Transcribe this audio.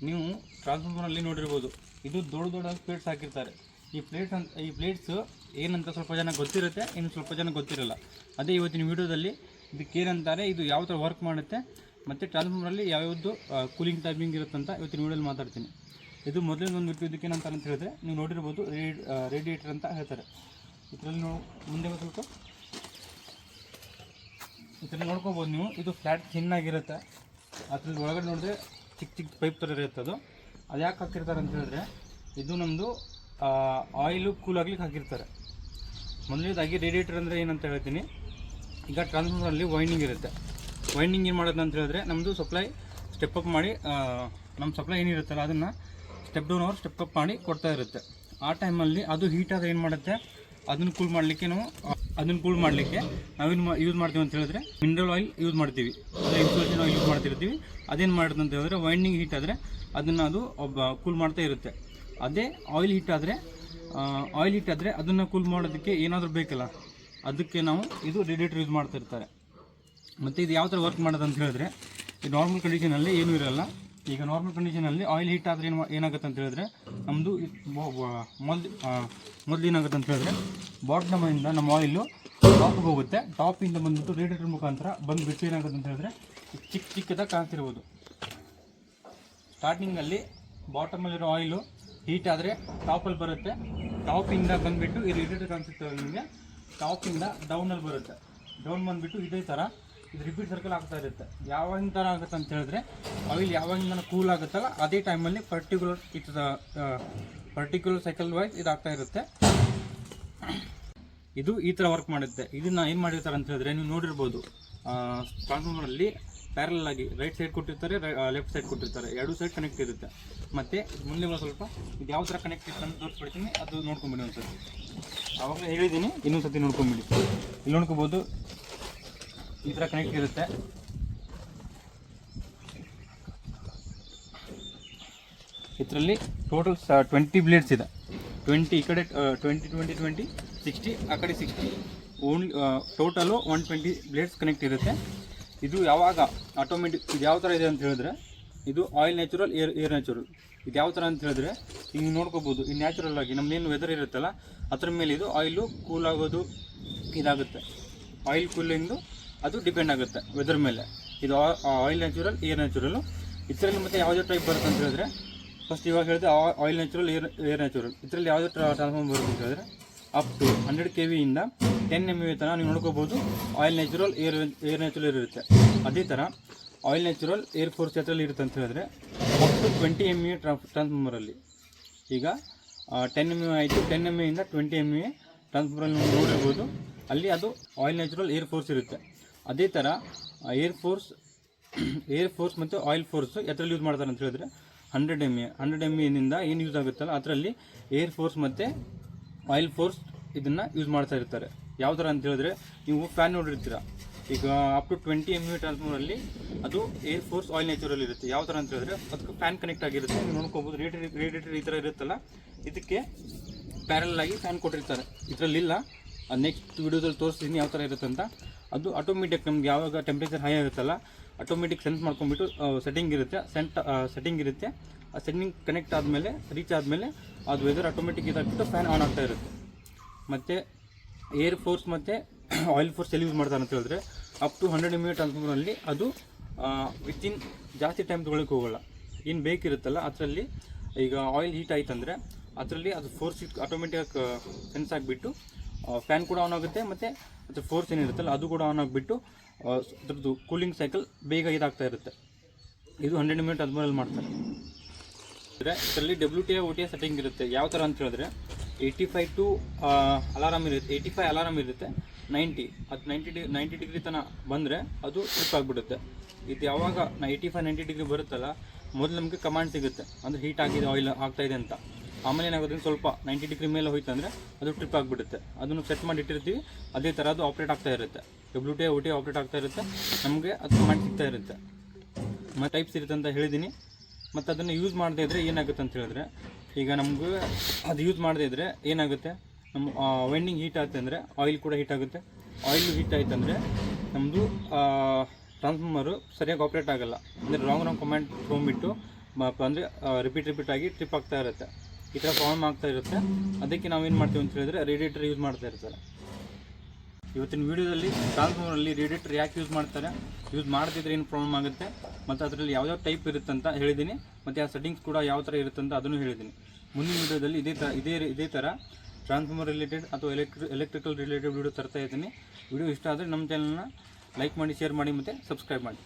ನೀವು ಟ್ರಾನ್ಸ್ಫಾರ್ಮರಲ್ಲಿ ನೋಡಿರ್ಬೋದು, ಇದು ದೊಡ್ಡ ದೊಡ್ಡ ಪ್ಲೇಟ್ಸ್ ಹಾಕಿರ್ತಾರೆ. ಈ ಪ್ಲೇಟ್ಸ್ ಏನಂತ ಸ್ವಲ್ಪ ಜನ ಗೊತ್ತಿರುತ್ತೆ, ಇನ್ನು ಸ್ವಲ್ಪ ಜನ ಗೊತ್ತಿರಲ್ಲ. ಅದೇ ಇವತ್ತಿನ ವೀಡಿಯೋದಲ್ಲಿ ಇದಕ್ಕೆ ಏನಂತಾರೆ, ಇದು ಯಾವ ಥರ ವರ್ಕ್ ಮಾಡುತ್ತೆ, ಮತ್ತು ಟ್ರಾನ್ಸ್ಫಾರ್ಮರಲ್ಲಿ ಯಾವ್ಯಾವುದು ಕೂಲಿಂಗ್ ಟೈಮಿಂಗ್ ಇರುತ್ತೆ ಅಂತ ಇವತ್ತಿನ ವೀಡಿಯೋದಲ್ಲಿ ಮಾತಾಡ್ತೀನಿ. ಇದು ಮೊದಲನೇ ಒಂದು ಇದಕ್ಕೆ ಏನಂತಾರೆ ಅಂತ ಹೇಳಿದ್ರೆ, ನೀವು ನೋಡಿರ್ಬೋದು ರೇಡಿಯೇಟರ್ ಅಂತ ಹೇಳ್ತಾರೆ. ಇದರಲ್ಲಿ ಮುಂದೆ ಸ್ವಲ್ಪ ಇದರಲ್ಲಿ ನೋಡ್ಕೋಬೋದು ನೀವು. ಇದು ಫ್ಲ್ಯಾಟ್ ಚಿನ್ನಾಗಿರುತ್ತೆ. ಅದ್ರಲ್ಲಿ ಒಳಗಡೆ ನೋಡಿದ್ರೆ ಚಿಕ್ಕ ಚಿಕ್ಕ ಪೈಪ್ ಥರ ಇರುತ್ತೆ. ಅದು ಯಾಕೆ ಹಾಕಿರ್ತಾರೆ ಅಂತ ಹೇಳಿದ್ರೆ, ಇದು ನಮ್ಮದು ಆಯಿಲು ಕೂಲ್ ಆಗ್ಲಿಕ್ಕೆ ಹಾಕಿರ್ತಾರೆ. ಮೊದಲನೇದಾಗಿ ರೇಡಿಯೇಟರ್ ಅಂದರೆ ಏನಂತ ಹೇಳ್ತೀನಿ. ಈಗ ಟ್ರಾನ್ಸ್ಫಾರ್ಮರಲ್ಲಿ ವೈಂಡಿಂಗ್ ಇರುತ್ತೆ. ವೈಂಡಿಂಗ್ ಏನು ಮಾಡೋದು ಅಂತ ಹೇಳಿದ್ರೆ, ನಮ್ಮದು ಸಪ್ಲೈ ಸ್ಟೆಪ್ ಅಪ್ ಮಾಡಿ, ನಮ್ಮ ಸಪ್ಲೈ ಏನಿರುತ್ತಲ್ಲ ಅದನ್ನು step down over step up ಮಾಡಿ ಕೊಡ್ತಾ ಇರುತ್ತೆ. ಆ ಟೈಮಲ್ಲಿ ಅದು ಹೀಟ್ ಆದರೆ ಏನು ಮಾಡುತ್ತೆ, ಅದನ್ನು ಕೂಲ್ ಮಾಡಲಿಕ್ಕೆ ನಾವೇನು ಯೂಸ್ ಮಾಡ್ತೀವಿ ಅಂತ ಹೇಳಿದ್ರೆ, ಮಿನರಲ್ ಆಯಿಲ್ ಯೂಸ್ ಮಾಡ್ತೀವಿ, ಅದೇ ಇನ್ಸುಲೇಷನ್ ಆಯಿಲ್ ಯೂಸ್ ಮಾಡ್ತಿರ್ತೀವಿ. ಅದೇನು ಮಾಡುತ್ತೆ ಅಂತ ಹೇಳಿದ್ರೆ, ವೈಂಡಿಂಗ್ ಹೀಟ್ ಆದರೆ ಅದನ್ನು ಅದು ಕೂಲ್ ಮಾಡ್ತಾ ಇರುತ್ತೆ. ಅದೇ ಆಯಿಲ್ ಹೀಟ್ ಆದರೆ ಅದನ್ನು ಕೂಲ್ ಮಾಡೋದಕ್ಕೆ ಏನಾದರೂ ಬೇಕಲ್ಲ, ಅದಕ್ಕೆ ನಾವು ಇದು ರೇಡಿಯೇಟರ್ ಯೂಸ್ ಮಾಡ್ತಾ ಇರ್ತಾರೆ. ಮತ್ತು ಇದು ಯಾವ ಥರ ವರ್ಕ್ ಮಾಡೋದು ಅಂತ ಹೇಳಿದ್ರೆ, ಈ ನಾರ್ಮಲ್ ಕಂಡೀಷನಲ್ಲಿ ಏನೂ ಇರೋಲ್ಲ. ಈಗ ನಾರ್ಮಲ್ ಕಂಡೀಷನಲ್ಲಿ ಆಯಿಲ್ ಹೀಟ್ ಆದರೆ ಏನಾಗುತ್ತೆ ಅಂತ ಹೇಳಿದ್ರೆ, ನಮ್ಮದು ಮೊದಲು ಏನಾಗುತ್ತೆ ಅಂತ ಹೇಳಿದ್ರೆ, ಬಾಟಮಿಂದ ನಮ್ಮ ಆಯಿಲು ಟಾಪಿಗೆ ಹೋಗುತ್ತೆ. ಟಾಪಿಂದ ಬಂದುಬಿಟ್ಟು ರೇಡಿಯೇಟರ್ ಮುಖಾಂತರ ಬಂದುಬಿಟ್ಟು ಏನಾಗುತ್ತೆ ಅಂತ ಹೇಳಿದ್ರೆ, ಚಿಕ್ಕ ಚಿಕ್ಕದಾಗಿ ಕಾಣ್ತಿರ್ಬೋದು. ಸ್ಟಾರ್ಟಿಂಗಲ್ಲಿ ಬಾಟಮಲ್ಲಿರೋ ಆಯಿಲು ಹೀಟ್ ಆದರೆ ಟಾಪಲ್ಲಿ ಬರುತ್ತೆ. ಟಾಪಿಂದ ಬಂದುಬಿಟ್ಟು ಈ ರೇಡಿಯೇಟರ್ ಕಾಣಿಸುತ್ತೆ ನಿಮಗೆ, ಟಾಪಿಂದ ಡೌನಲ್ಲಿ ಬರುತ್ತೆ. ಡೌನ್ ಬಂದುಬಿಟ್ಟು ಇದೇ ಥರ ಇದು ರಿಪೀಟ್ ಸರ್ಕಲ್ ಆಗ್ತಾ ಇರುತ್ತೆ. ಯಾವಾಗಿನ ಥರ ಆಗುತ್ತೆ ಅಂತ ಹೇಳಿದ್ರೆ, ಆಯಿಲ್ ಯಾವಾಗಿಂದ ಕೂಲ್ ಆಗುತ್ತಲ್ಲ ಅದೇ ಟೈಮಲ್ಲಿ ಪರ್ಟಿಕ್ಯುಲರ್ ಸೈಕಲ್ ವೈಸ್ ಇದಾಗ್ತಾ ಇರುತ್ತೆ. ಇದು ಈ ಥರ ವರ್ಕ್ ಮಾಡುತ್ತೆ. ಇದನ್ನು ಏನು ಮಾಡಿರ್ತಾರೆ ಅಂತ ಹೇಳಿದ್ರೆ, ನೀವು ನೋಡಿರ್ಬೋದು, ಟ್ರಾನ್ಸ್ಫಾರ್ಮರಲ್ಲಿ ಪ್ಯಾರಲ್ ಆಗಿ ರೈಟ್ ಸೈಡ್ ಕೊಟ್ಟಿರ್ತಾರೆ, ಲೆಫ್ಟ್ ಸೈಡ್ ಕೊಟ್ಟಿರ್ತಾರೆ, ಎರಡು ಸೈಡ್ ಕನೆಕ್ಟ್ ಇರುತ್ತೆ. ಮತ್ತು ಮುಂದೆ ಸ್ವಲ್ಪ ಇದು ಯಾವ ಥರ ಕನೆಕ್ಟ್ ಇರುತ್ತೆ ಅಂತ ತೋರಿಸ್ಬಿಡ್ತೀನಿ, ಅದು ನೋಡ್ಕೊಂಬಿಡಿ ಒಂದ್ಸತಿ. ಆವಾಗಲೇ ಹೇಳಿದ್ದೀನಿ, ಇನ್ನೊಂದು ಸತಿ ನೋಡ್ಕೊಂಬಿಡಿ. ಇಲ್ಲಿ ನೋಡ್ಕೋಬೋದು, ಈ ಥರ ಕನೆಕ್ಟ್ ಇರುತ್ತೆ. ಇದರಲ್ಲಿ ಟೋಟಲ್ 20 ಬ್ಲೇಡ್ಸ್ ಇದೆ. 20 ಈ ಕಡೆ 20 60, ಆ ಕಡೆ 60. ಓನ್ಲಿ ಟೋಟಲು 120 ಬ್ಲೇಡ್ಸ್ ಕನೆಕ್ಟ್ ಇರುತ್ತೆ. ಇದು ಯಾವಾಗ ಆಟೋಮೆಟಿಕ್, ಇದು ಯಾವ ಥರ ಇದೆ ಅಂತ ಹೇಳಿದ್ರೆ, ಇದು ಆಯಿಲ್ ನ್ಯಾಚುರಲ್, ಏರ್ ನ್ಯಾಚುರಲ್. ಇದು ಯಾವ ಥರ ಅಂತ ಹೇಳಿದ್ರೆ, ಈಗ ನೋಡ್ಕೋಬೋದು, ಈ ನ್ಯಾಚುರಲ್ ಆಗಿ ನಮ್ಮದೇನು ವೆದರ್ ಇರುತ್ತಲ್ಲ ಅದ್ರ ಮೇಲೆ ಇದು ಆಯಿಲು ಕೂಲ್ ಆಗೋದು ಇದಾಗುತ್ತೆ. ಆಯಿಲ್ ಕೂಲಿಂಗು ಅದು ಡಿಪೆಂಡ್ ಆಗುತ್ತೆ ವೆದರ್ ಮೇಲೆ. ಇದು ಆಯಿಲ್ ನ್ಯಾಚುರಲ್, ಏರ್ ನ್ಯಾಚುರಲ್ಲು. ಇದರಲ್ಲಿ ಮತ್ತು ಯಾವುದೇ ಟೈಪ್ ಬರುತ್ತೆ ಅಂತ ಹೇಳಿದ್ರೆ, ಫಸ್ಟ್ ಇವಾಗ ಹೇಳಿದೆ ಆಯಿಲ್ ನ್ಯಾಚುರಲ್, ಏರ್ ನ್ಯಾಚುರಲ್. ಇದರಲ್ಲಿ ಯಾವುದೇ ಟ್ರಾನ್ಸ್ಫಾರ್ಮರ್ ಬರುತ್ತೆ ಅಂತ ಹೇಳಿದ್ರೆ, ಅಪ್ ಟು 100 kV ಇಂದ 10 MVA ತನಕ ನೀವು ನೋಡ್ಕೋಬೋದು. ಆಯಿಲ್ ನ್ಯಾಚುರಲ್, ಏರ್ ನ್ಯಾಚುರಲ್ ಇರುತ್ತೆ. ಅದೇ ಥರ ಆಯಿಲ್ ನ್ಯಾಚುರಲ್, ಏರ್ ಫೋರ್ಸ್ ಎತ್ತರಲ್ಲಿ ಇರುತ್ತೆ ಅಂತ ಹೇಳಿದ್ರೆ, ಅಪ್ ಟು 20 MVA ಟ್ರಾನ್ಸ್ಫಾರ್ಮರಲ್ಲಿ. ಈಗ 10 MVA ಆಯಿತು, 10 MVA ಇಂದ 20 MVA ಟ್ರಾನ್ಸ್ಫಾರ್ಮರಲ್ಲಿ ನೋಡಿರ್ಬೋದು. ಅಲ್ಲಿ ಅದು ಆಯಿಲ್ ನ್ಯಾಚುರಲ್, ಏರ್ ಫೋರ್ಸ್ ಇರುತ್ತೆ. ಅದೇ ಥರ ಏರ್ ಫೋರ್ಸ್ ಮತ್ತು ಆಯಿಲ್ ಫೋರ್ಸ್ ಎತ್ತರಲ್ಲಿ ಯೂಸ್ ಮಾಡ್ತಾರೆ ಅಂತ ಹೇಳಿದ್ರೆ, 100 MVA ಇಂದ ಏನು ಯೂಸ್ ಆಗುತ್ತಲ್ಲ ಅದರಲ್ಲಿ ಏರ್ ಫೋರ್ಸ್ ಮತ್ತು ಆಯಿಲ್ ಫೋರ್ಸ್ ಇದನ್ನು ಯೂಸ್ ಮಾಡ್ತಾ ಇರ್ತಾರೆ. ಯಾವ ಥರ ಅಂತ ಹೇಳಿದ್ರೆ, ನೀವು ಫ್ಯಾನ್ ನೋಡಿರ್ತೀರ. ಈಗ ಅಪ್ ಟು 20 MVA ಟ್ರಾನ್ಸ್ಫಾರ್ಮರಲ್ಲಿ ಅದು ಏರ್ ಫೋರ್ಸ್, ಆಯಿಲ್ ನ್ಯಾಚುರಲ್ ಇರುತ್ತೆ. ಯಾವ ಥರ ಅಂತ ಹೇಳಿದ್ರೆ, ಅದಕ್ಕೆ ಫ್ಯಾನ್ ಕನೆಕ್ಟ್ ಆಗಿರುತ್ತೆ. ನೀವು ನೋಡ್ಕೋಬೋದು, ರೇಡಿಯೇಟರ್ ಈ ಥರ ಇರುತ್ತಲ್ಲ, ಇದಕ್ಕೆ ಪ್ಯಾರಲ್ ಆಗಿ ಫ್ಯಾನ್ ಕೊಟ್ಟಿರ್ತಾರೆ. ಇದರಲ್ಲಿಲ್ಲ, ಅದು ನೆಕ್ಸ್ಟ್ ವೀಡಿಯೋದಲ್ಲಿ ತೋರಿಸ್ತೀನಿ ಯಾವ ಥರ ಇರುತ್ತೆ ಅಂತ. ಅದು ಆಟೋಮೆಟಿಕ್ ನಮ್ಗೆ ಯಾವಾಗ ಟೆಂಪ್ರೇಚರ್ ಹೈ ಆಗುತ್ತಲ್ಲ, ಆಟೋಮೆಟಿಕ್ ಸೆನ್ಸ್ ಮಾಡ್ಕೊಂಡ್ಬಿಟ್ಟು ಸೆಟ್ಟಿಂಗ್ ಇರುತ್ತೆ. ಆ ಸೆಟ್ಟಿಂಗ್ ಕನೆಕ್ಟ್ ಆದಮೇಲೆ, ರೀಚ್ ಆದಮೇಲೆ ಅದು ವೆದರ್ ಆಟೋಮೆಟಿಕ್ ಇದಾಗ್ಬಿಟ್ಟು ಫ್ಯಾನ್ ಆನ್ ಆಗ್ತಾ ಇರುತ್ತೆ. ಮತ್ತು ಏರ್ ಫೋರ್ಸ್ ಮತ್ತು ಆಯಿಲ್ ಫೋರ್ಸ್ ಎಲ್ಲಿ ಯೂಸ್ ಮಾಡ್ತಾರೆ ಅಂತ ಹೇಳಿದ್ರೆ, ಅಪ್ ಟು 100 MVA ಟ್ರಾನ್ಸ್ಫಾರ್ಮರಲ್ಲಿ ಅದು ವಿತಿನ್ ಜಾಸ್ತಿ ಟೈಮ್ ತೊಗೊಳಕ್ಕೆ ಹೋಗೋಲ್ಲ. ಏನು ಬೇಕಿರುತ್ತಲ್ಲ ಅದರಲ್ಲಿ, ಈಗ ಆಯಿಲ್ ಹೀಟ್ ಆಯ್ತಂದರೆ ಅದರಲ್ಲಿ ಅದು ಫೋರ್ಸ್ ಆಟೋಮೆಟಿಕ್ ಸೆನ್ಸ್ ಆಗಿಬಿಟ್ಟು ಫ್ಯಾನ್ ಕೂಡ ಆನ್ ಆಗುತ್ತೆ. ಮತ್ತು ಅದ್ರ ಫೋರ್ಸ್ ಏನಿರುತ್ತಲ್ಲ ಅದು ಕೂಡ ಆನ್ ಆಗಿಬಿಟ್ಟು ಅದ್ರದ್ದು ಕೂಲಿಂಗ್ ಸೈಕಲ್ ಬೇಗ ಇದಾಗ್ತಾ ಇರುತ್ತೆ. ಇದು 100 MVA ಟ್ರಾನ್ಸ್ಫಾರ್ಮರಲ್ಲಿ ಮಾಡ್ತಾರೆ. ಇದರಲ್ಲಿ WTA OTA ಸೆಟ್ಟಿಂಗ್ ಇರುತ್ತೆ. ಯಾವ ಥರ ಅಂತ ಹೇಳಿದ್ರೆ, 85 ಅಲಾರಾಮ್ ಇರುತ್ತೆ, 85 ಅಲಾರಾಮ್ ಇರುತ್ತೆ. 90 90 ಡಿಗ್ರಿ ತನಕ ಬಂದರೆ ಅದು ಟ್ರಿಪ್ ಆಗಿಬಿಡುತ್ತೆ. ಇದು ಯಾವಾಗ 85-90 ಡಿಗ್ರಿ ಬರುತ್ತಲ್ಲ, ಮೊದಲು ನಮಗೆ ಕಮಾಂಡ್ ಸಿಗುತ್ತೆ, ಅಂದರೆ ಹೀಟ್ ಆಗಿದೆ, ಆಯಿಲ್ ಆಗ್ತಾಯಿದೆ ಅಂತ. ಆಮೇಲೆ ಏನಾಗೋದ್ರೆ ಸ್ವಲ್ಪ 90 ಡಿಗ್ರಿ ಮೇಲೆ ಹೋಯ್ತು ಅಂದರೆ ಅದು ಟ್ರಿಪ್ ಆಗಿಬಿಡುತ್ತೆ. ಅದನ್ನು ಸೆಟ್ ಮಾಡಿ ಇಟ್ಟಿರ್ತೀವಿ, ಅದೇ ಥರ ಅದು ಆಪ್ರೇಟ್ ಆಗ್ತಾ ಇರುತ್ತೆ. WTA OTA ಆಪ್ರೇಟ್ ಆಗ್ತಾ ಇರುತ್ತೆ, ನಮಗೆ ಅದು ಕಮಾಂಡ್ ಸಿಗ್ತಾ ಇರುತ್ತೆ. ಮತ್ತು ಟೈಪ್ಸ್ ಇರುತ್ತೆ ಅಂತ ಹೇಳಿದ್ದೀನಿ. ಮತ್ತು ಅದನ್ನು ಯೂಸ್ ಮಾಡದೇ ಇದ್ದರೆ ಏನಾಗುತ್ತೆ ಅಂತ ಹೇಳಿದ್ರೆ, ಈಗ ನಮಗೂ ಅದು ಯೂಸ್ ಮಾಡದೇ ಇದ್ದರೆ ಏನಾಗುತ್ತೆ, ನಮ್ಮ ವೈಂಡಿಂಗ್ ಹೀಟ್ ಆಗುತ್ತೆ ಅಂದರೆ ಆಯಿಲ್ ಕೂಡ ಹೀಟ್ ಆಗುತ್ತೆ. ಆಯಿಲ್ ಹೀಟ್ ಆಯ್ತು ಅಂದರೆ ನಮ್ಮದು ಟ್ರಾನ್ಸ್ಫಾರ್ಮರು ಸರಿಯಾಗಿ ಆಪ್ರೇಟ್ ಆಗೋಲ್ಲ. ಅಂದರೆ ರಾಂಗ್ ಕಮಾಂಡ್ ತೊಗೊಂಬಿಟ್ಟು ಅಂದರೆ ರಿಪೀಟ್ ಆಗಿ ಟ್ರಿಪ್ ಆಗ್ತಾ ಇರುತ್ತೆ, ಈ ಥರ ಪ್ರಾಬ್ಲಮ್ ಆಗ್ತಾ ಇರುತ್ತೆ. ಅದಕ್ಕೆ ನಾವೇನು ಮಾಡ್ತೀವಿ ಅಂತ ಹೇಳಿದ್ರೆ ರೇಡಿಯೇಟರ್ ಯೂಸ್ ಮಾಡ್ತಾ ಇರ್ತಾರೆ. ಇವತ್ತಿನ ವೀಡಿಯೋದಲ್ಲಿ ಟ್ರಾನ್ಸ್ಫಾರ್ಮರಲ್ಲಿ ರೇಡಿಯೇಟರ್ ಯಾಕೆ ಯೂಸ್ ಮಾಡ್ತಾರೆ, ಯೂಸ್ ಮಾಡದಿದ್ರೆ ಏನು ಪ್ರಾಬ್ಲಮ್ ಆಗುತ್ತೆ, ಮತ್ತು ಅದರಲ್ಲಿ ಯಾವ್ಯಾವ ಟೈಪ್ ಇರುತ್ತೆ ಅಂತ ಹೇಳಿದ್ದೀನಿ, ಮತ್ತು ಆ ಸೆಟ್ಟಿಂಗ್ಸ್ ಕೂಡ ಯಾವ ಥರ ಇರುತ್ತೆ ಅಂತ ಅದನ್ನು ಹೇಳಿದ್ದೀನಿ. ಮುಂದಿನ ವೀಡಿಯೋದಲ್ಲಿ ಇದೇ ಥರ ಟ್ರಾನ್ಸ್ಫಾರ್ಮರ್ ರಿಲೇಟೆಡ್ ಅಥವಾ ಎಲೆಕ್ಟ್ರಿಕಲ್ ರಿಲೇಟೆಡ್ ವೀಡಿಯೋ ತರ್ತಾ ಇದ್ದೀನಿ. ವಿಡಿಯೋ ಇಷ್ಟ ಆದರೆ ನಮ್ಮ ಚಾನಲ್ನ ಲೈಕ್ ಮಾಡಿ, ಶೇರ್ ಮಾಡಿ ಮತ್ತು ಸಬ್ಸ್ಕ್ರೈಬ್ ಮಾಡಿ.